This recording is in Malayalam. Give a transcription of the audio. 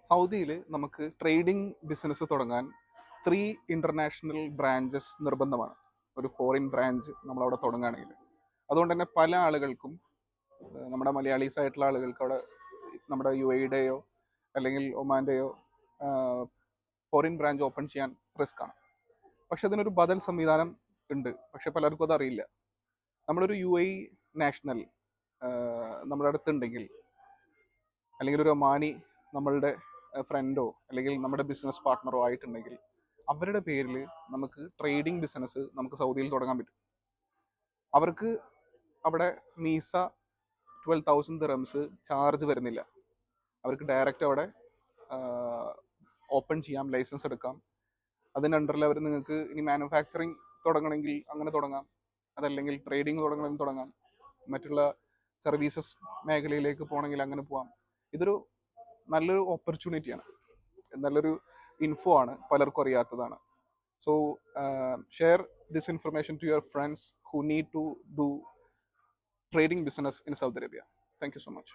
സൗദിയിൽ നമുക്ക് ട്രേഡിംഗ് ബിസിനസ് തുടങ്ങാൻ 3 ഇന്റർനാഷണൽ ബ്രാഞ്ചസ് നിർബന്ധമാണ്. ഒരു ഫോറിൻ ബ്രാഞ്ച് നമ്മളവിടെ തുടങ്ങുകയാണെങ്കിൽ. അതുകൊണ്ട് തന്നെ പല ആളുകൾക്കും നമ്മുടെ മലയാളീസ് ആയിട്ടുള്ള ആളുകൾക്ക് അവിടെ നമ്മുടെ UAE-യുടെയോ അല്ലെങ്കിൽ ഒമാൻ്റെയോ ഫോറിൻ ബ്രാഞ്ച് ഓപ്പൺ ചെയ്യാൻ റിസ്ക് ആണ്. പക്ഷെ അതിനൊരു ബദൽ സംവിധാനം ഉണ്ട്. പക്ഷെ പലർക്കും അത് അറിയില്ല. നമ്മളൊരു UAE നാഷണൽ നമ്മുടെ അടുത്തുണ്ടെങ്കിൽ, അല്ലെങ്കിൽ ഒരു ഒമാനി നമ്മളുടെ ഫ്രണ്ടോ അല്ലെങ്കിൽ നമ്മുടെ ബിസിനസ് പാർട്ട്ണറോ ആയിട്ടുണ്ടെങ്കിൽ, അവരുടെ പേരിൽ നമുക്ക് ട്രേഡിംഗ് ബിസിനസ് നമുക്ക് സൗദിയിൽ തുടങ്ങാൻ പറ്റും. അവർക്ക് അവിടെ മീസ 12,000 ദിറംസ് ചാർജ് വരുന്നില്ല. അവർക്ക് ഡയറക്റ്റ് അവിടെ ഓപ്പൺ ചെയ്യാം, ലൈസൻസ് എടുക്കാം. അതിൻ്റെ അണ്ടറിൽ അവർ നിങ്ങൾക്ക് ഇനി മാനുഫാക്ചറിങ് തുടങ്ങണമെങ്കിൽ അങ്ങനെ തുടങ്ങാം, അതല്ലെങ്കിൽ ട്രേഡിംഗ് തുടങ്ങണമെങ്കിൽ തുടങ്ങാം, മറ്റുള്ള സർവീസസ് മേഖലയിലേക്ക് പോകണമെങ്കിൽ അങ്ങനെ പോവാം. ഇതൊരു നല്ലൊരു ഓപ്പർച്യൂണിറ്റിയാണ്, നല്ലൊരു ഇൻഫോ ആണ്, പലർക്കും അറിയാത്തതാണ്. So share this information to your friends who need to do trading business in Saudi Arabia. Thank you so much.